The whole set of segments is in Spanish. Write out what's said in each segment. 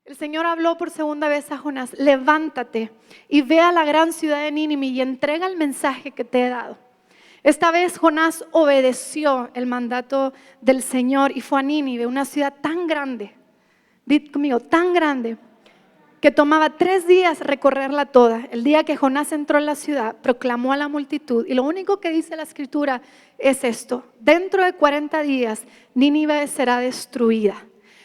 El Señor habló por segunda vez a Jonás: levántate y ve a la gran ciudad de Nínive y entrega el mensaje que te he dado. Esta vez Jonás obedeció el mandato del Señor y fue a Nínive, una ciudad tan grande, di conmigo, tan grande, que tomaba 3 días recorrerla toda. El día que Jonás entró en la ciudad, proclamó a la multitud, y lo único que dice la escritura es esto: dentro de 40 días Nínive será destruida.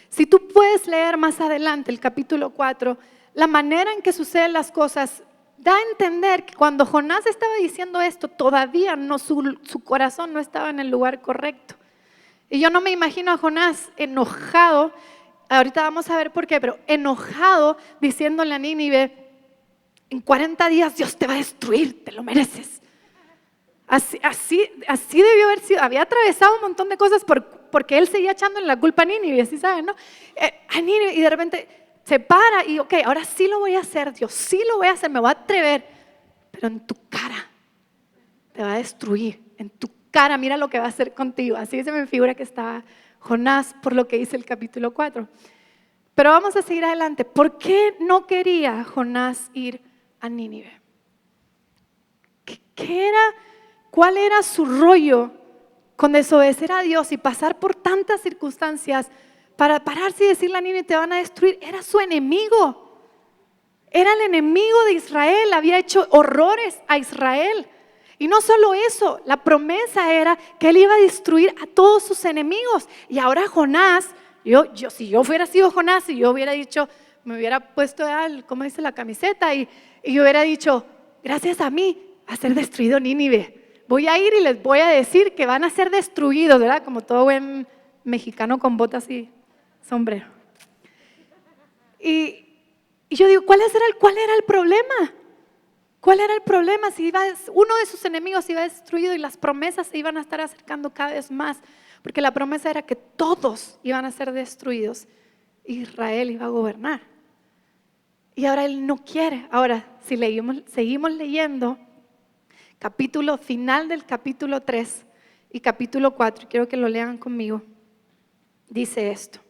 Si tú puedes leer más adelante el capítulo 4, la manera en que suceden las cosas da a entender que cuando Jonás estaba diciendo esto, todavía no, su corazón no estaba en el lugar correcto. Y yo no me imagino a Jonás enojado, ahorita vamos a ver por qué, pero enojado diciéndole a Nínive: en 40 días Dios te va a destruir, te lo mereces. Así debió haber sido. Había atravesado un montón de cosas porque él seguía echándole la culpa a Nínive, así saben, ¿no? A Nínive, y de repente se para y ok, ahora sí lo voy a hacer, Dios, sí lo voy a hacer, me voy a atrever, pero en tu cara te va a destruir, en tu cara, mira lo que va a hacer contigo. Así se me figura que estaba Jonás por lo que dice el capítulo 4. Pero vamos a seguir adelante. ¿Por qué no quería Jonás ir a Nínive? ¿Cuál era su rollo con desobedecer a Dios y pasar por tantas circunstancias para pararse y decirle a Nínive: te van a destruir? Era su enemigo, era el enemigo de Israel, había hecho horrores a Israel. Y no solo eso, la promesa era que él iba a destruir a todos sus enemigos. Y ahora Jonás, si yo hubiera sido Jonás, y yo hubiera dicho, me hubiera puesto, ¿cómo dice?, la camiseta, y yo hubiera dicho: gracias a mí va a ser destruido Nínive. Voy a ir y les voy a decir que van a ser destruidos, ¿verdad? Como todo buen mexicano con botas y sombrero. Y yo digo, ¿cuál era el problema? ¿Cuál era el problema? Si uno de sus enemigos iba destruido y las promesas se iban a estar acercando cada vez más, porque la promesa era que todos iban a ser destruidos. Israel iba a gobernar. Y ahora él no quiere. Ahora, si seguimos leyendo capítulo final del capítulo 3 y capítulo 4, quiero que lo lean conmigo. Dice esto: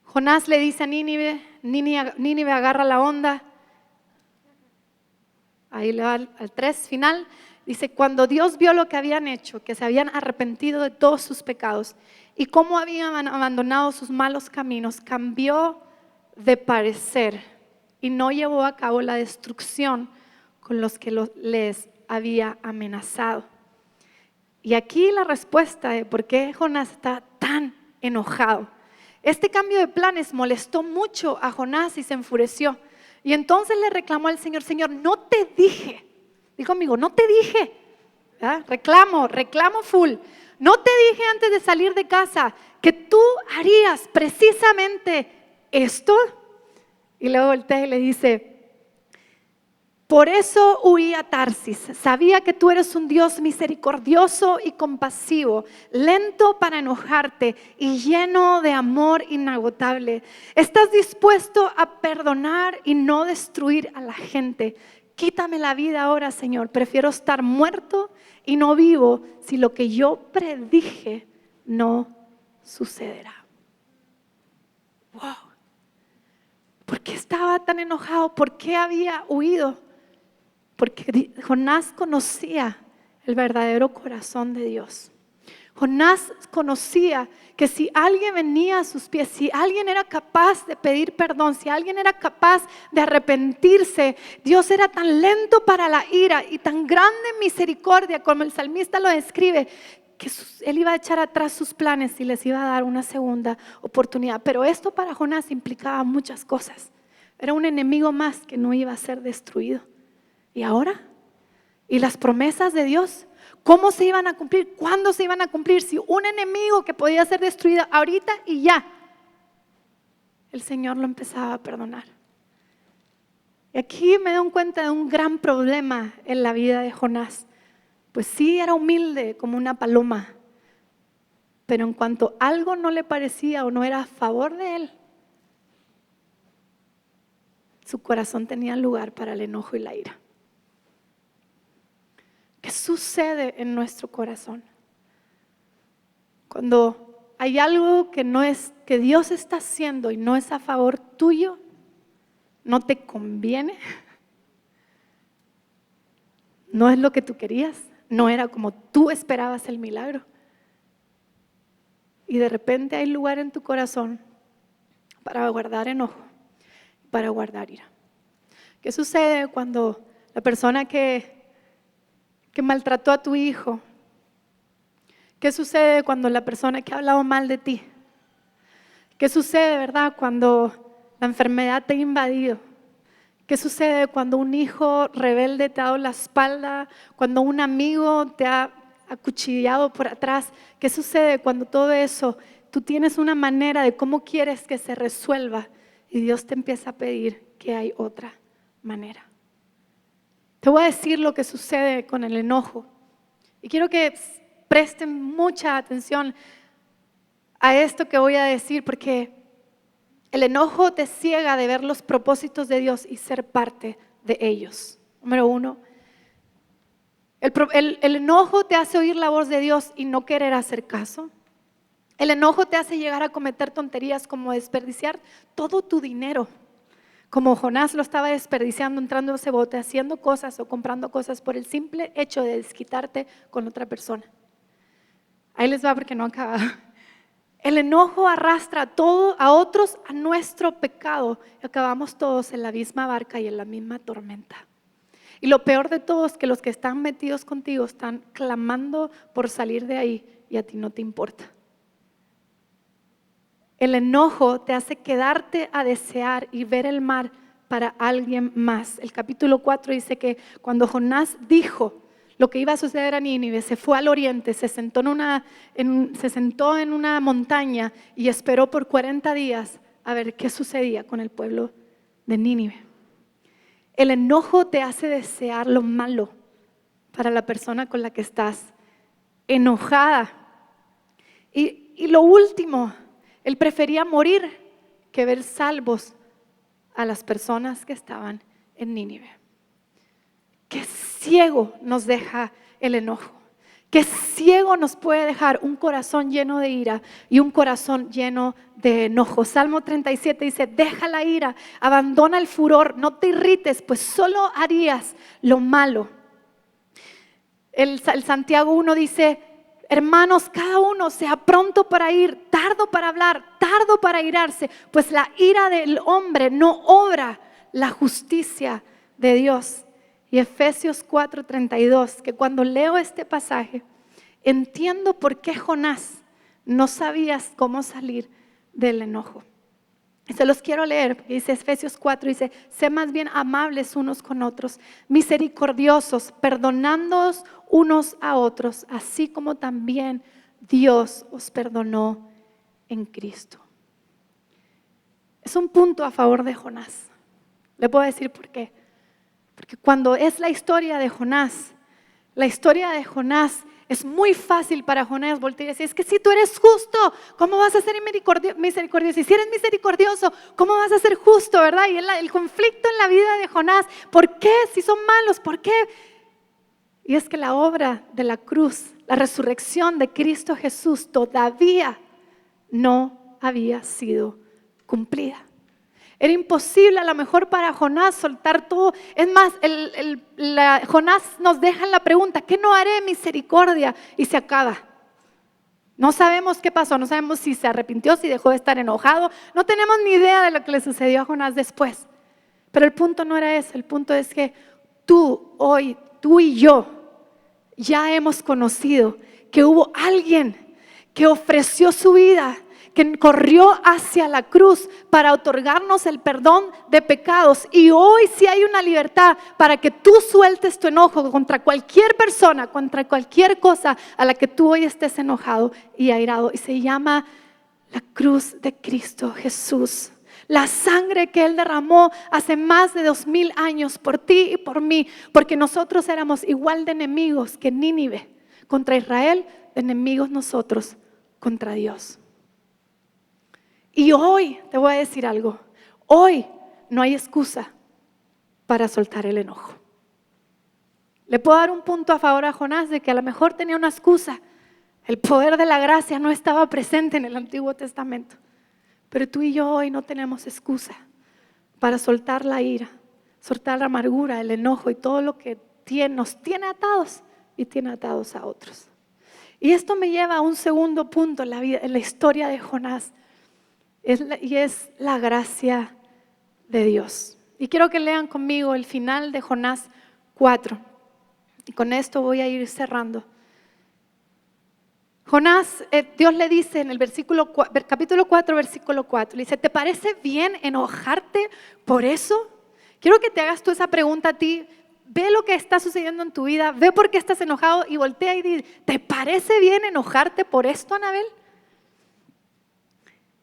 Jonás le dice a Nínive agarra la onda. Ahí le va al 3 final. Dice: cuando Dios vio lo que habían hecho, que se habían arrepentido de todos sus pecados y cómo habían abandonado sus malos caminos, cambió de parecer y no llevó a cabo la destrucción con los que les había amenazado. Y aquí la respuesta de por qué Jonás está tan enojado. Este cambio de planes molestó mucho a Jonás y se enfureció. Y entonces le reclamó al Señor: Señor, no te dije, dijo conmigo, no te dije, ¿verdad? Reclamo full. No te dije antes de salir de casa que tú harías precisamente esto. Y luego voltea y le dice: por eso huí a Tarsis, sabía que tú eres un Dios misericordioso y compasivo, lento para enojarte y lleno de amor inagotable. Estás dispuesto a perdonar y no destruir a la gente. Quítame la vida ahora, Señor, prefiero estar muerto y no vivo si lo que yo predije no sucederá. Wow. ¿Por qué estaba tan enojado? ¿Por qué había huido? Porque Jonás conocía el verdadero corazón de Dios. Jonás conocía que si alguien venía a sus pies, si alguien era capaz de pedir perdón, si alguien era capaz de arrepentirse, Dios era tan lento para la ira y tan grande en misericordia, como el salmista lo describe, que él iba a echar atrás sus planes y les iba a dar una segunda oportunidad. Pero esto para Jonás implicaba muchas cosas. Era un enemigo más que no iba a ser destruido. ¿Y ahora? ¿Y las promesas de Dios? ¿Cómo se iban a cumplir? ¿Cuándo se iban a cumplir? Si un enemigo que podía ser destruido ahorita y ya, el Señor lo empezaba a perdonar. Y aquí me doy cuenta de un gran problema en la vida de Jonás. Pues sí, era humilde como una paloma, pero en cuanto algo no le parecía o no era a favor de él, su corazón tenía lugar para el enojo y la ira. ¿Qué sucede en nuestro corazón? Cuando hay algo que no es, que Dios está haciendo y no es a favor tuyo, no te conviene, no es lo que tú querías, no era como tú esperabas el milagro. Y de repente hay lugar en tu corazón para guardar enojo, para guardar ira. ¿Qué sucede cuando la persona que maltrató a tu hijo? ¿Qué sucede cuando la persona que ha hablado mal de ti? ¿Qué sucede, verdad, cuando la enfermedad te ha invadido? ¿Qué sucede cuando un hijo rebelde te ha dado la espalda? Cuando un amigo te ha acuchillado por atrás. ¿Qué sucede cuando todo eso, tú tienes una manera de cómo quieres que se resuelva y Dios te empieza a pedir que hay otra manera? Te voy a decir lo que sucede con el enojo y quiero que presten mucha atención a esto que voy a decir, porque el enojo te ciega de ver los propósitos de Dios y ser parte de ellos. Número uno, el enojo te hace oír la voz de Dios y no querer hacer caso. El enojo te hace llegar a cometer tonterías como desperdiciar todo tu dinero, como Jonás lo estaba desperdiciando entrando a ese bote, haciendo cosas o comprando cosas por el simple hecho de desquitarte con otra persona. Ahí les va porque no acaba. El enojo arrastra a otros a nuestro pecado y acabamos todos en la misma barca y en la misma tormenta. Y lo peor de todo es que los que están metidos contigo están clamando por salir de ahí y a ti no te importa. El enojo te hace quedarte a desear y ver el mar para alguien más. El capítulo 4 dice que cuando Jonás dijo lo que iba a suceder a Nínive, se fue al oriente, se sentó en una montaña y esperó por 40 días a ver qué sucedía con el pueblo de Nínive. El enojo te hace desear lo malo para la persona con la que estás enojada. Y lo último, él prefería morir que ver salvos a las personas que estaban en Nínive. Qué ciego nos deja el enojo. Qué ciego nos puede dejar un corazón lleno de ira y un corazón lleno de enojo. Salmo 37 dice, deja la ira, abandona el furor, no te irrites, pues solo harías lo malo. El Santiago 1 dice, hermanos, cada uno sea pronto para ir, tardo para hablar, tardo para irarse, pues la ira del hombre no obra la justicia de Dios. Y Efesios 4:32, que cuando leo este pasaje, entiendo por qué Jonás no sabía cómo salir del enojo. Y se los quiero leer, dice Efesios 4, dice, sé más bien amables unos con otros, misericordiosos, perdonándoos unos a otros, así como también Dios os perdonó en Cristo. Es un punto a favor de Jonás. Le puedo decir por qué. Porque cuando es la historia de Jonás es muy fácil para Jonás voltear y decir, es que si tú eres justo, ¿cómo vas a ser misericordioso? Y si eres misericordioso, ¿cómo vas a ser justo, verdad? Y el conflicto en la vida de Jonás, ¿por qué? Si son malos, ¿por qué? Y es que la obra de la cruz, la resurrección de Cristo Jesús todavía no había sido cumplida. Era imposible a lo mejor para Jonás soltar todo. Es más, Jonás nos deja en la pregunta, ¿qué no haré misericordia? Y se acaba. No sabemos qué pasó, no sabemos si se arrepintió, si dejó de estar enojado. No tenemos ni idea de lo que le sucedió a Jonás después. Pero el punto no era ese, el punto es que tú y yo, ya hemos conocido que hubo alguien que ofreció su vida, que corrió hacia la cruz para otorgarnos el perdón de pecados. Y hoy sí hay una libertad para que tú sueltes tu enojo contra cualquier persona, contra cualquier cosa a la que tú hoy estés enojado y airado. Y se llama la cruz de Cristo Jesús. La sangre que Él derramó hace más de 2000 años por ti y por mí, porque nosotros éramos igual de enemigos que Nínive contra Israel, de enemigos nosotros contra Dios. Y hoy te voy a decir algo, hoy no hay excusa para soltar el enojo. Le puedo dar un punto a favor a Jonás de que a lo mejor tenía una excusa, El poder de la gracia no estaba presente en el Antiguo Testamento. Pero tú y yo hoy no tenemos excusa para soltar la ira, soltar la amargura, el enojo y todo lo que nos tiene atados y tiene atados a otros. Y esto me lleva a un segundo punto en la historia de Jonás. Y es la gracia de Dios. Y quiero que lean conmigo el final de Jonás 4. Y con esto voy a ir cerrando. Jonás, Dios le dice en el capítulo 4, versículo 4, le dice, ¿te parece bien enojarte por eso? Quiero que te hagas tú esa pregunta a ti. Ve lo que está sucediendo en tu vida, ve por qué estás enojado y voltea y dice, ¿te parece bien enojarte por esto, Anabel?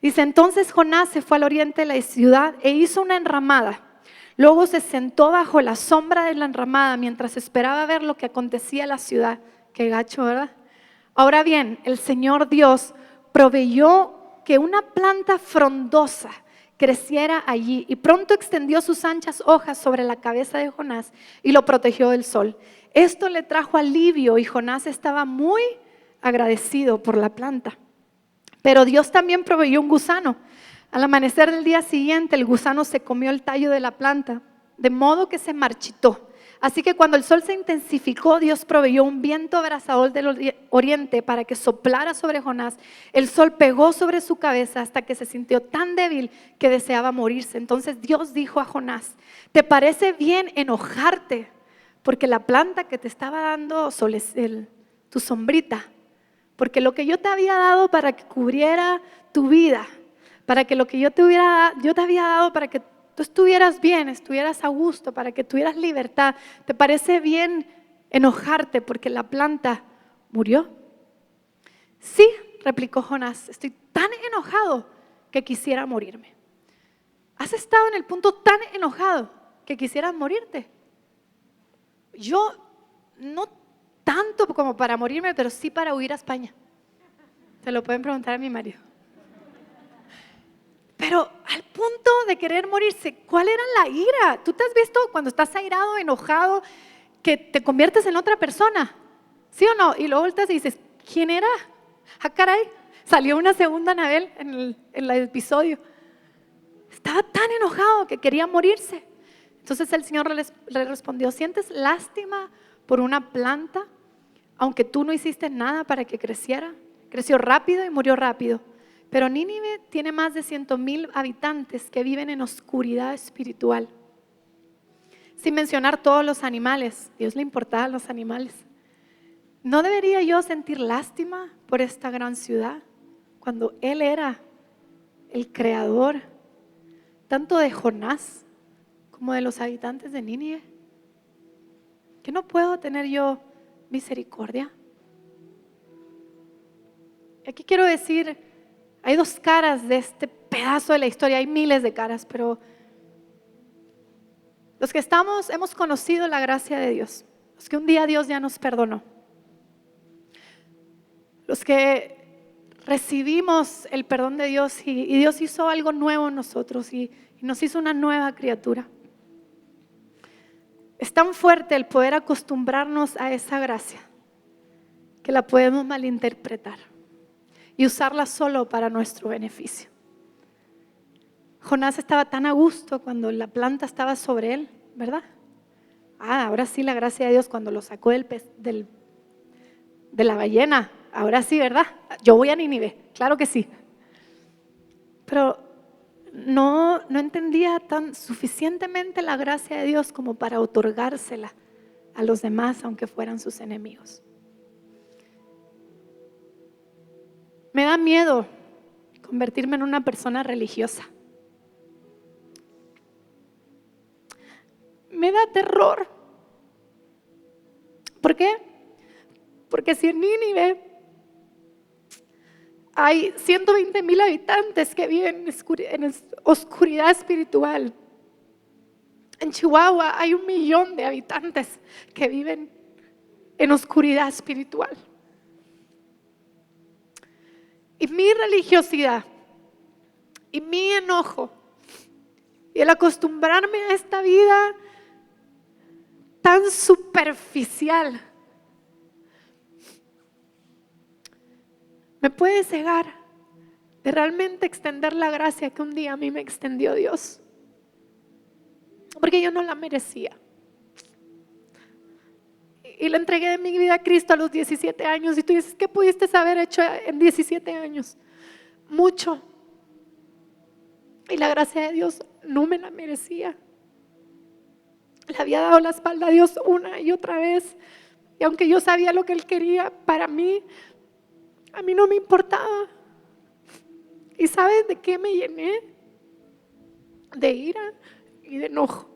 Dice, entonces Jonás se fue al oriente de la ciudad e hizo una enramada. Luego se sentó bajo la sombra de la enramada mientras esperaba ver lo que acontecía en la ciudad. Qué gacho, ¿verdad? Ahora bien, el Señor Dios proveyó que una planta frondosa creciera allí y pronto extendió sus anchas hojas sobre la cabeza de Jonás y lo protegió del sol. Esto le trajo alivio y Jonás estaba muy agradecido por la planta. Pero Dios también proveyó un gusano. Al amanecer del día siguiente, el gusano se comió el tallo de la planta, de modo que se marchitó. Así que cuando el sol se intensificó, Dios proveyó un viento abrasador del oriente para que soplara sobre Jonás. El sol pegó sobre su cabeza hasta que se sintió tan débil que deseaba morirse. Entonces Dios dijo a Jonás, ¿te parece bien enojarte? Porque la planta que te estaba dando tu sombrita, porque lo que yo te había dado para que cubriera tu vida, para que lo que yo te había dado para que tú estuvieras bien, estuvieras a gusto, para que tuvieras libertad, ¿te parece bien enojarte porque la planta murió? Sí, replicó Jonás, estoy tan enojado que quisiera morirme. ¿Has estado en el punto tan enojado que quisieras morirte? Yo no tanto como para morirme, pero sí para huir a España. Se lo pueden preguntar a mi marido. Pero al punto de querer morirse, ¿cuál era la ira? ¿Tú te has visto cuando estás airado, enojado, que te conviertes en otra persona? ¿Sí o no? Y luego volteas y dices, ¿quién era? Ah, caray, salió una segunda Anabel en el episodio. Estaba tan enojado que quería morirse. Entonces el Señor le respondió, ¿sientes lástima por una planta, aunque tú no hiciste nada para que creciera? Creció rápido y murió rápido. Pero Nínive tiene más de 100,000 habitantes que viven en oscuridad espiritual. Sin mencionar todos los animales. Dios le importaban los animales. ¿No debería yo sentir lástima por esta gran ciudad cuando Él era el creador tanto de Jonás como de los habitantes de Nínive? ¿Que no puedo tener yo misericordia? Aquí quiero decir, hay dos caras de este pedazo de la historia, hay miles de caras, pero los que hemos conocido la gracia de Dios, los que un día Dios ya nos perdonó, los que recibimos el perdón de Dios y Dios hizo algo nuevo en nosotros y nos hizo una nueva criatura. Es tan fuerte el poder acostumbrarnos a esa gracia que la podemos malinterpretar y usarla solo para nuestro beneficio. Jonás estaba tan a gusto cuando la planta estaba sobre él, ¿verdad? Ahora sí la gracia de Dios cuando lo sacó de la ballena, ahora sí, ¿verdad? Yo voy a Nínive, claro que sí. Pero no entendía tan suficientemente la gracia de Dios como para otorgársela a los demás, aunque fueran sus enemigos. Me da miedo convertirme en una persona religiosa. Me da terror. ¿Por qué? Porque si en Nínive hay 120,000 habitantes que viven en oscuridad espiritual, en Chihuahua hay 1,000,000 de habitantes que viven en oscuridad espiritual. Y mi religiosidad y mi enojo y el acostumbrarme a esta vida tan superficial me puede cegar de realmente extender la gracia que un día a mí me extendió Dios, porque yo no la merecía. Y le entregué de mi vida a Cristo a los 17 años. Y tú dices, ¿qué pudiste haber hecho en 17 años? Mucho. Y la gracia de Dios no me la merecía. Le había dado la espalda a Dios una y otra vez. Y aunque yo sabía lo que Él quería para mí, a mí no me importaba. ¿Y sabes de qué me llené? De ira y de enojo.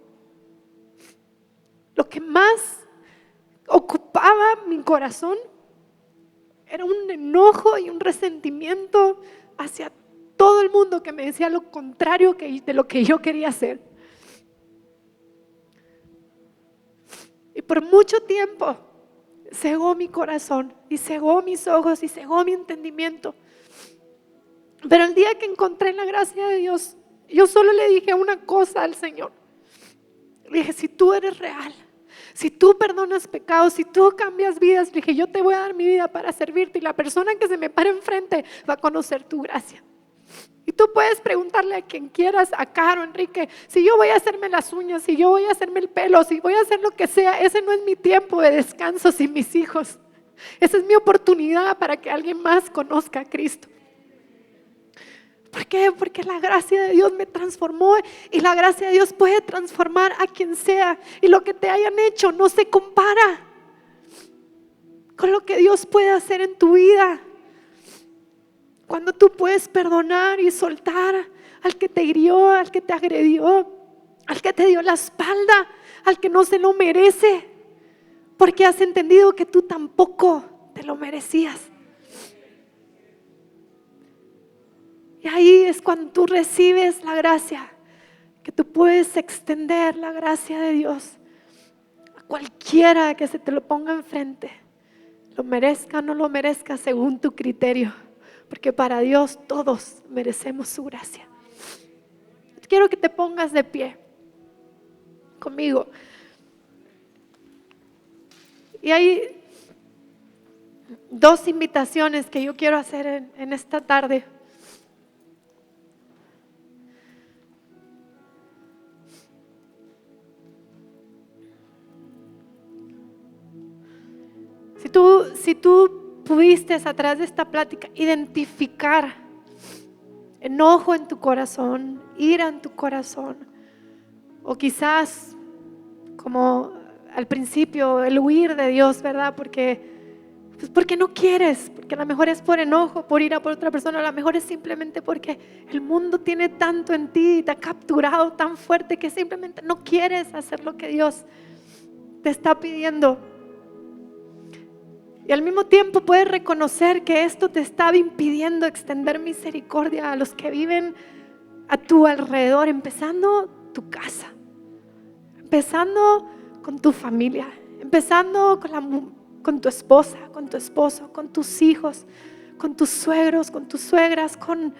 Lo que más ocupaba mi corazón era un enojo y un resentimiento hacia todo el mundo que me decía lo contrario de lo que yo quería hacer. Y por mucho tiempo cegó mi corazón y cegó mis ojos y cegó mi entendimiento. Pero el día que encontré la gracia de Dios, yo solo le dije una cosa al Señor. Le dije, si tú eres real, si tú perdonas pecados, si tú cambias vidas, le dije, yo te voy a dar mi vida para servirte, y la persona que se me pare enfrente va a conocer tu gracia. Y tú puedes preguntarle a quien quieras, a Caro, Enrique, si yo voy a hacerme las uñas, si yo voy a hacerme el pelo, si voy a hacer lo que sea, ese no es mi tiempo de descanso sin mis hijos. Esa es mi oportunidad para que alguien más conozca a Cristo. ¿Por qué? Porque la gracia de Dios me transformó, y la gracia de Dios puede transformar a quien sea, y lo que te hayan hecho no se compara con lo que Dios puede hacer en tu vida. Cuando tú puedes perdonar y soltar al que te hirió, al que te agredió, al que te dio la espalda, al que no se lo merece, porque has entendido que tú tampoco te lo merecías. Y ahí es cuando tú recibes la gracia, que tú puedes extender la gracia de Dios a cualquiera que se te lo ponga enfrente, lo merezca o no lo merezca según tu criterio, porque para Dios todos merecemos su gracia. Quiero que te pongas de pie conmigo. Y hay dos invitaciones que yo quiero hacer en esta tarde. Si tú pudiste a través de esta plática identificar enojo en tu corazón, ira en tu corazón, o quizás como al principio el huir de Dios, ¿verdad? Porque no quieres, porque a lo mejor es por enojo, por ira por otra persona, a lo mejor es simplemente porque el mundo tiene tanto en ti, te ha capturado tan fuerte que simplemente no quieres hacer lo que Dios te está pidiendo. Y al mismo tiempo puedes reconocer que esto te estaba impidiendo extender misericordia a los que viven a tu alrededor, empezando tu casa, empezando con tu familia, empezando con tu esposa, con tu esposo, con tus hijos, con tus suegros, con tus suegras, con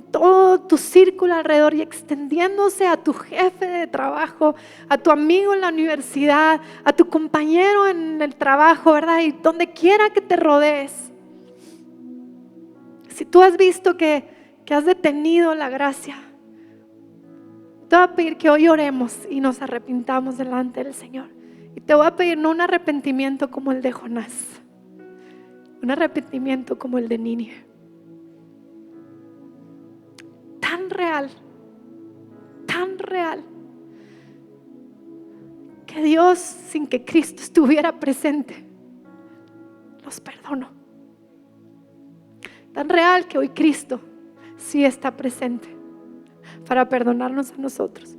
todo tu círculo alrededor, y extendiéndose a tu jefe de trabajo, a tu amigo en la universidad, a tu compañero en el trabajo, ¿verdad? Y donde quiera que te rodees. Si tú has visto que has detenido la gracia, te voy a pedir que hoy oremos y nos arrepintamos delante del Señor. Y te voy a pedir no un arrepentimiento como el de Jonás, un arrepentimiento como el de Nínive. Tan real, que Dios, sin que Cristo estuviera presente, los perdonó. Tan real que hoy Cristo sí está presente para perdonarnos a nosotros.